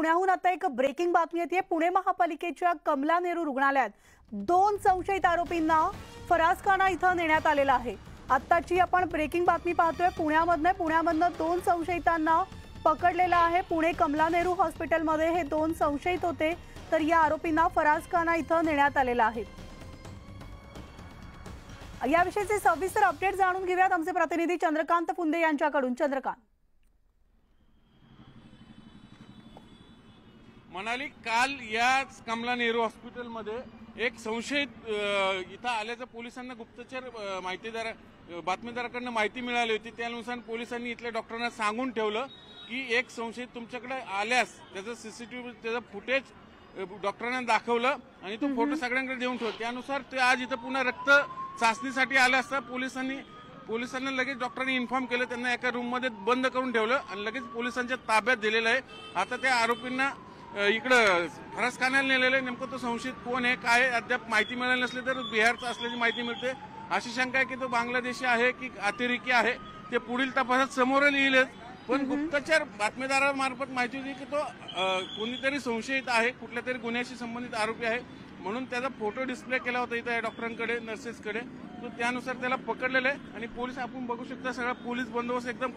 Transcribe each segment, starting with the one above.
पुण्याहून आता एक ब्रेकिंग बातमी येते। पुणे महापालिकेच्या कमला नेहरू रुग्णालयात 2 संशयित आरोपींना फरासखाना इथं नेण्यात आलेला आहे। आत्ताची आपण ब्रेकिंग बातमी पाहतोय पुण्यामधनं 2 संशयितांना पकडलेला आहे। पुणे कमला नेहरू हॉस्पिटलमध्ये हे 2 संशयित होते, तर या आरोपींना फरासखाना इथं नेण्यात आलेला आहे। याविषयीचे सविस्तर अपडेट जाणून घेऊयात आमचे प्रतिनिधी चंद्रकांत फुंदे यांच्याकडून। चंद्रकांत, मनाली, काल या कमला नेहरू हॉस्पिटलमध्ये एक संशयित इथं आल्याचं पोलिसांना गुप्तचर बातमीदाराकडून माहिती मिळाली होती। त्यानुसार पोलिसांनी इथल्या डॉक्टरांना सांगून ठेवलं की एक संशयित तुमच्याकडे आल्यास त्याचं सीसीटीव्ही त्याचं फुटेज डॉक्टरांना दाखवलं आणि तो फोटो सगळ्यांकडे देऊन ठेवला। त्यानुसार ते आज इथं पुन्हा रक्त चाचणीसाठी आले असता पोलिसांना लगेच डॉक्टरांनी इन्फॉर्म केलं, त्यांना एका रूममध्ये बंद करून ठेवलं आणि लगेच पोलिसांच्या ताब्यात दिलेलं आहे। आता त्या आरोपींना इकडं फरासखान्याला नेलेलं आहे। नेमकं तो संशयित कोण आहे काय अद्याप माहिती मिळाली नसली तर बिहारचा असल्याची माहिती मिळते। अशी शंका आहे की तो बांगलादेशी आहे की अतिरेकी आहे, ते पुढील तपासात समोर येईल। पण गुप्तचर बातमीदारामार्फत माहिती होती की तो कोणीतरी संशयित आहे, कुठल्या तरी गुन्ह्याशी संबंधित आरोपी आहे, म्हणून त्याचा फोटो डिस्प्ले केला होता इथं या डॉक्टरांकडे, नर्सेसकडे। तो त्यानुसार त्याला पकडलेलं आहे आणि पोलीस आपण बघू शकता सगळा पोलीस बंदोबस्त एकदम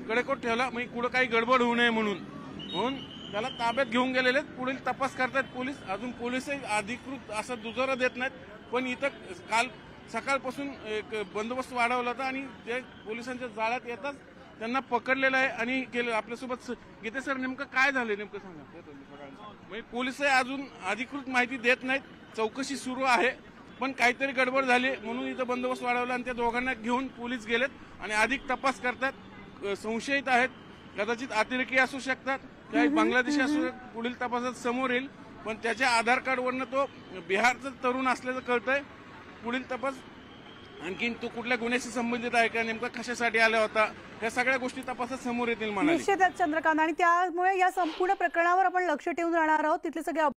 कडेकोट ठेवला, म्हणजे कुठं काही गडबड होऊ नये म्हणून त्याला ताब्यात घेऊन गेलेले। पुढील तपास करतात पोलीस। अजून पोलीसही अधिकृत असा दुजोरा देत नाहीत, पण इथं काल सकाळपासून एक बंदोबस्त वाढवला होता आणि ते पोलिसांच्या जाळ्यात येतात त्यांना पकडलेलं आहे आणि केलं। आपल्यासोबत गीते सर, नेमकं काय झालं नेमकं सांगा। म्हणजे पोलीसही अजून अधिकृत माहिती देत नाहीत, चौकशी सुरू आहे, पण काहीतरी गडबड झाली म्हणून इथं बंदोबस्त वाढवला आणि त्या दोघांना घेऊन पोलीस गेलेत आणि अधिक तपास करतात। संशयित आहेत, कदाचित अतिरेकी असू शकतात, काही बांगलादेशी असू शकतात, पुढील तपासात समोर येईल। पण त्याच्या आधार कार्डवरनं तो बिहारचा तरुण असल्याचं कळतंय। पुढील तपास आणखीन तो कुठल्या गुन्ह्याशी संबंधित आहे का, नेमका कशासाठी आला होता, या सगळ्या गोष्टी तपासात समोर येतील म्हणाले। निश्चितच चंद्रकांत, आणि त्यामुळे या संपूर्ण प्रकरणावर आपण लक्ष ठेवून राहणार आहोत। तिथले सगळे